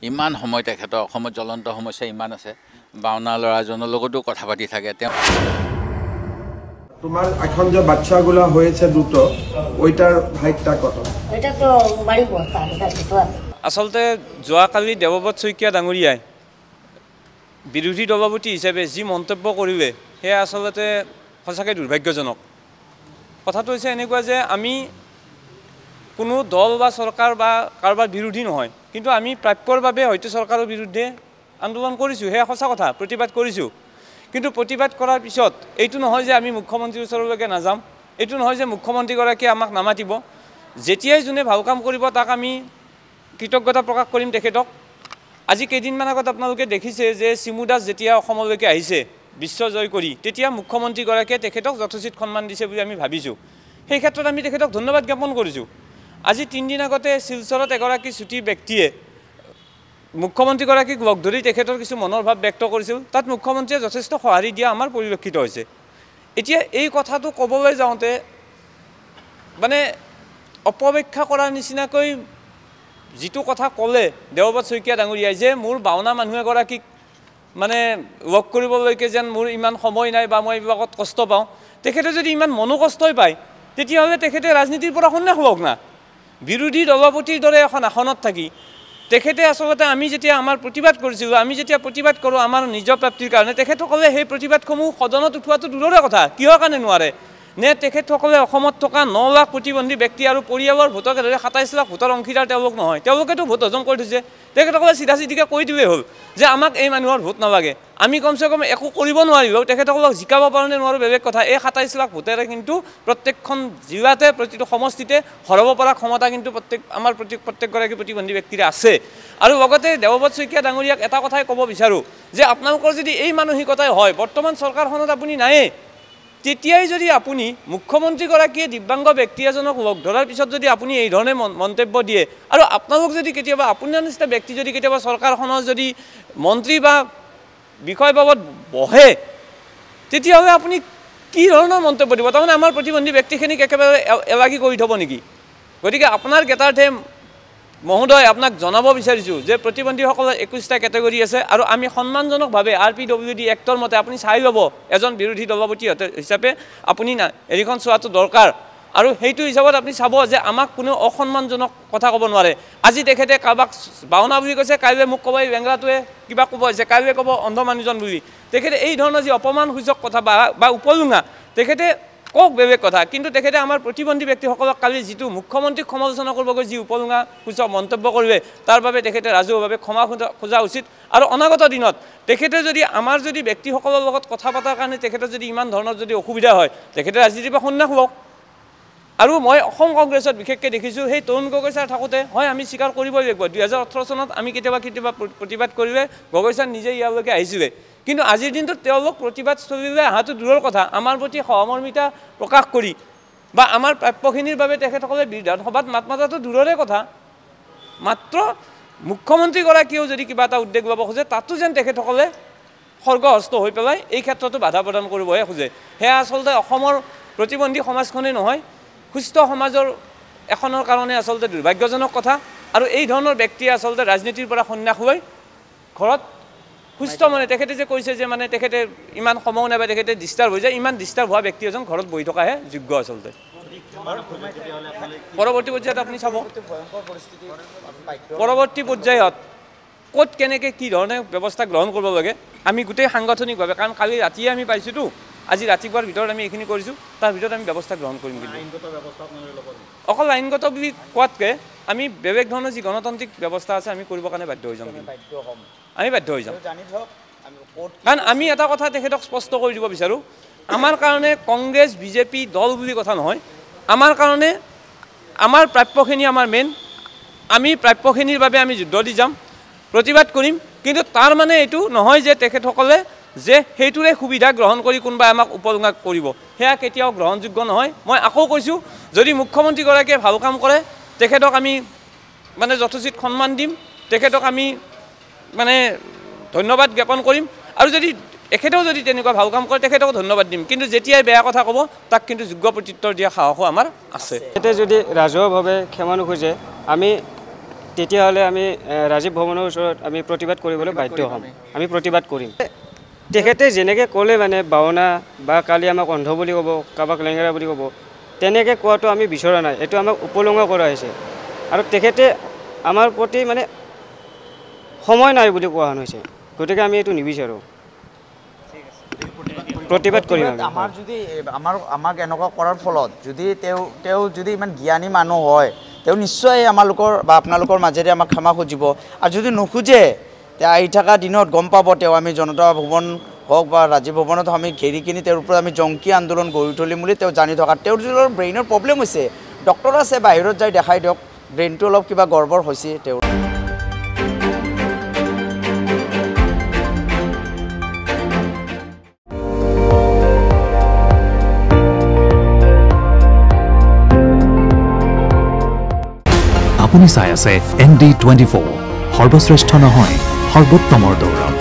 ইমান সময় তেখেতৰ অসমত জ্বলন্ত সমস্যা ইমান আছে বাওনা ল'ৰাজনৰ লগতো কথা পাতি থাকে তেওঁ তোমার এখন যে বাচ্চাগুলো হয়েছে দুটো ওইটার হাইটটা কত এটা তো বাড়ি বস্তা এটা ছোট আছে আসলতে যোৱাকালি দেৱব্ৰত শইকীয়া ডাঙৰীয়াই বিৰোধী দলপতি হিচাপে যি মন্তব্য কৰিলে সেয়া আসলতে সঁচাকৈ দুৰ্ভাগ্যজনক কথাটো হৈছে এনেকুৱা যে আমি কোনো দল বা চৰকাৰ বা কাৰোবাৰ বিৰোধী নহয় কিন্তু আমি প্ৰাপ্যৰ বাবে হয়তো চৰকাৰৰ বিৰুদ্ধে আন্দোলন কৰিছোঁ সেয়া সঁচা কথা প্ৰতিবাদ কৰিছোঁ কিন্তু প্ৰতিবাদ কৰাৰ পিছত এইটো নহয় যে আমি মুখ্যমন্ত্ৰীৰ ওচৰলৈকে নাযাম এইটো নহয় যে মুখ্যমন্ত্ৰীগৰাকীয়ে আমাক নামাতিব যেতিয়াই যোনে ভাল কাম কৰিব তাক আমি কৃতজ্ঞতা প্ৰকাশ কৰিম তেখেতক আজি কেইদিনমান আগত আপোনালোকে দেখিছে যে চিমু দাস যেতিয়া অসমলৈকে আহিছে বিশ্ব জয় কৰি তেতিয়া মুখ্যমন্ত্ৰীগৰাকীয়ে তেখেতক যথোচিত সন্মান দিছে বুলি আমি ভাবিছোঁ সেই ক্ষেত্ৰত আমি তেখেতক ধন্যবাদ জ্ঞাপন কৰিছোঁ আজি 3 দিন আগতে শিলচৰত এগৰাকী ছুটি ব্যক্তিয়ে মুখ্যমন্ত্ৰীগৰাকীক লগ ধৰি তেখেতৰ কিছু মনৰ ভাৱ ব্যক্ত কৰিছিল তাত মুখ্যমন্ত্ৰীয়ে যথেষ্ট সঁহাৰি দিয়া আমাৰ পৰিলক্ষিত হৈছে এতিয়া এই কথাটো ক'বলৈ যাওঁতে মানে অপব্যাখ্যা কৰাৰ নিচিনাকৈ যিটো কথা ক'লে দেৱব্ৰত শইকীয়া ডাঙৰীয়াই যে মোৰ বাওনা মানুহ এগৰাকীক মানে লগ কৰিবলৈকে যেন মোৰ ইমান সময় নাই বা মই এইবিলাকত কষ্ট পাওঁ তেখেতে যদি ইমান মনোকষ্টই পায় তেতিয়াহ'লে তেখেতে ৰাজনীতিৰ পৰা সন্ন্যাস লওক না বিৰোধী দলপতিৰ দৰে এখন আসনত থাকি তেখেতে আসলতে আমি যেতিয়া আমাৰ প্ৰতিবাদ কৰিছিলোঁ আমি যেতিয়া প্ৰতিবাদ কৰোঁ আমাৰ নিজৰ প্ৰাপ্তিৰ কাৰণে তেখেতসকলে সেই প্ৰতিবাদসমূহ সদনত উঠোৱাটো দূৰৰে কথা কিহৰ কাৰণে নোৱাৰে নে তেখেতসকলে অসমত থকা 9 লাখ প্ৰতিবন্ধী ব্যক্তি আৰু পৰিয়ালৰ ভোটকে ধৰি 27 লাখ ভোটৰ অংশীদাৰ তেওঁলোক নহয় তেওঁলোকেতো ভোট হজম কৰি থৈছে তেখেতসকলে চিধা চিধিকৈ কৈ দিলেই হ'ল যে আমাক এই মানুহৰ ভোট নালাগে আমি কমচে কম একো কৰিব নোৱাৰিলেও তেখেতসকলক জিকাব পাৰোঁ নে নোৱাৰোঁ বেলেগ কথা এই 27 লাখ ভোটেৰে কিন্তু প্ৰত্যেকখন জিলাতে প্ৰতিটো সমষ্টিতে হৰাব পৰা ক্ষমতা কিন্তু আমাৰ প্ৰত্যেকগৰাকী প্ৰতিবন্ধী ব্যক্তিৰে আছে আৰু লগতে দেৱব্ৰত শইকীয়া ডাঙৰীয়াক এটা কথাই ক'ব বিচাৰোঁ যে আপোনালোকৰ যদি এই মানসিকতাই হয় বৰ্তমান চৰকাৰখনত আপুনি নায়ে তেতিয়াই যদি আপুনি মুখ্যমন্ত্ৰীগৰাকীয়ে দিব্যাংগ ব্যক্তি এজনক লগ ধৰাৰ পিছত যদি আপুনি এই ধৰণে মন্তব্য দিয়ে আৰু আপোনালোক যদি কেতিয়াবা আপোনাৰ নিচিনা ব্যক্তি যদি কেতিয়াবা চৰকাৰখনৰ যদি মন্ত্ৰী বা বিষয় বাবদ বহে তেতিয়াহ'লে আপুনি কি ধৰণৰ মন্তব্য দিব তাৰমানে আমাৰ প্ৰতিবন্ধী ব্যক্তিখিনিক একেবাৰে এলাগী কৰি থ'ব নেকি গতিকে আপোনাৰ জ্ঞাতাৰ্থে মহোদয় আপোনাক জনাব বিচাৰিছোঁ যে প্ৰতিবন্ধীসকলৰ 21টা কেটেগৰী আছে আৰু আমি সন্মানজনকভাৱে RPWD এক্টৰ মতে আপুনি চাই ল'ব এজন বিৰোধী দলপতি হিচাপে আপুনি এৰিখন চোৱাটো দৰকাৰ আৰু সেইটো হিচাপত আপুনি চাব যে আমাক কোনো অসন্মানজনক কথা ক'ব নোৱাৰে আজি তেখেতে কাৰোবাক বাওনা বুলি কৈছে কাইলৈ মোক ক'ব এই বেংগাটোৱে কিবা ক'ব হৈছে কাইলৈ ক'ব অন্ধ মানুহজন বুলি তেখেতে এই ধৰণৰ যি অপমানসূচক কথা বা উপলুঙা তেখেতে কওক বেলেগ কথা কিন্তু তেখেতে আমাৰ প্ৰতিবন্ধী ব্যক্তিসকলক কালি যিটো মুখ্যমন্ত্ৰীক সমালোচনা কৰিব গৈ যি উপলুঙা সূচক মন্তব্য কৰিলে তাৰ বাবে তেখেতে ৰাজহুৱাভাৱে ক্ষমা খোজা উচিত আৰু অনাগত দিনত তেখেতে যদি আমাৰ যদি ব্যক্তিসকলৰ লগত কথা পতাৰ কাৰণে তেখেতৰ যদি ইমান ধৰণৰ যদি অসুবিধা হয় তেখেতে ৰাজনীতিৰ পৰা সন্ন্যাস লওক আৰু মই অসম কংগ্ৰেছত বিশেষকৈ দেখিছোঁ সেই তৰুণ গগৈ ছাৰ থাকোঁতে হয় আমি স্বীকাৰ কৰিবই লাগিব 2018 চনত আমি কেতিয়াবা প্ৰতিবাদ কৰিলে গগৈ ছাৰ নিজে ইয়ালৈকে আহিছিলে কিন্তু আজিৰ দিনটোত তেওঁলোক প্ৰতিবাদস্থলীলৈ অহাটো দূৰৰ কথা আমাৰ প্ৰতি সহমৰ্মিতা প্ৰকাশ কৰি বা আমাৰ প্ৰাপ্যখিনিৰ বাবে তেখেতসকলে বিধানসভাত মাত মাতাটো দূৰৰে কথা মাত্ৰ মুখ্যমন্ত্ৰীগৰাকীয়েও যদি কিবা এটা উদ্যোগ ল'ব খোজে তাতো যেন তেখেতসকলে সৰ্গহস্ত হৈ পেলাই এই ক্ষেত্ৰতো বাধা প্ৰদান কৰিবহে খোজে সেয়া আচলতে অসমৰ প্ৰতিবন্ধী সমাজখনেই নহয় সুস্থ সমাজৰ এখনৰ কাৰণে আচলতে দুৰ্ভাগ্যজনক কথা আৰু এই ধৰণৰ ব্যক্তিয়ে আচলতে ৰাজনীতিৰ পৰা সন্ন্যাস লৈ ঘৰত সুস্থ মানে তেখেতে যে কৈছে যে মানে তেখেতে ইমান সময় নাপায় তেখেতে ডিষ্টাৰ্ব হৈ যায় ইমান ডিষ্টাৰ্ব হোৱা ব্যক্তি এজন ঘৰত বহি থকাহে যোগ্য আচলতে পৰৱৰ্তী পৰ্যায়ত আপুনি চাব পৰৱৰ্তী পৰ্যায়ত ক'ত কেনেকৈ কি ধৰণে ব্যৱস্থা গ্ৰহণ কৰিব লাগে আমি গোটেই সাংগঠনিকভাৱে কাৰণ কালি ৰাতিয়ে আমি পাইছোঁতো আজি ৰাতিপুৱাৰ ভিতৰত আমি এইখিনি কৰিছোঁ তাৰ ভিতৰত আমি ব্যৱস্থা গ্ৰহণ কৰিম কিন্তু অকল আইনগত বুলি কোৱাতকৈ আমি বেলেগ ধৰণৰ যি গণতান্ত্ৰিক ব্যৱস্থা আছে আমি কৰিবৰ কাৰণে বাধ্য হৈ যাম আমি বাধ্য হৈ যাম কাৰণ আমি এটা কথা তেখেতক স্পষ্ট কৰি দিব বিচাৰোঁ আমাৰ কাৰণে কংগ্ৰেছ বিজেপি দল বুলি কথা নহয় আমাৰ কাৰণে আমাৰ প্ৰাপ্যখিনি আমাৰ মেইন আমি প্ৰাপ্যখিনিৰ বাবে আমি যুদ্ধ দি যাম প্ৰতিবাদ কৰিম কিন্তু তাৰ মানে এইটো নহয় যে তেখেতসকলে যে সেইটোৰে সুবিধা গ্ৰহণ কৰি কোনোবাই আমাক উপলুঙা কৰিব সেয়া কেতিয়াও গ্ৰহণযোগ্য নহয় মই আকৌ কৈছোঁ যদি মুখ্যমন্ত্ৰীগৰাকীয়ে ভাল কাম কৰে তেখেতক আমি মানে যথোচিত সন্মান দিম তেখেতক আমি মানে ধন্যবাদ জ্ঞাপন কৰিম আৰু যদি এখেতেও যদি তেনেকুৱা ভাল কাম কৰে তেখেতক ধন্যবাদ দিম কিন্তু যেতিয়াই বেয়া কথা ক'ব তাক কিন্তু যোগ্য প্ৰত্যুত্তৰ দিয়া সাহসো আমাৰ আছে এতে যদি ৰাজহুৱাভাৱে ক্ষমা নোখোজে আমি তেতিয়াহ'লে আমি ৰাজীৱ ভৱনৰ ওচৰত আমি প্ৰতিবাদ কৰিবলৈ বাধ্য হ'ম আমি প্ৰতিবাদ কৰিম তেখেতে যেনেকৈ ক'লে মানে বাওনা বা কালি আমাক অন্ধ বুলি ক'ব কাৰোবাক লেঙেৰা বুলি ক'ব তেনেকৈ কোৱাটো আমি বিচৰা নাই এইটো আমাক উপলুঙা কৰা হৈছে আৰু তেখেতে আমাৰ প্ৰতি মানে সময় নাই বুলি কোৱা হৈছে গতিকে আমি এইটো নিবিচাৰোঁ প্ৰতিবাদ কৰিম আমাৰ যদি আমাক এনেকুৱা কৰাৰ ফলত যদি তেওঁ যদি ইমান জ্ঞানী মানুহ হয় তেওঁ নিশ্চয় আমালোকৰ বা আপোনালোকৰ মাজেৰে আমাক ক্ষমা খুজিব আৰু যদি নোখোজে তেওঁ আহি থকা দিনত গম পাব তেওঁ আমি জনতা ভৱন হওক বা ৰাজীৱ ভৱনত আমি ঘেৰি কিনি তেওঁৰ ওপৰত আমি জংকী আন্দোলন গঢ়ি তুলিম বুলি তেওঁ জানি থকা তেওঁৰ যদি অলপ ব্ৰেইনৰ প্ৰব্লেম হৈছে ডক্টৰ আছে বাহিৰত যাই দেখাই দিয়ক ব্ৰেইনটো অলপ কিবা গৰ্বৰ হৈছে তেওঁৰ আপুনি চাই আছে ND24 সৰ্বশ্ৰেষ্ঠ নহয় সৰ্বোত্তমৰ দৌৰত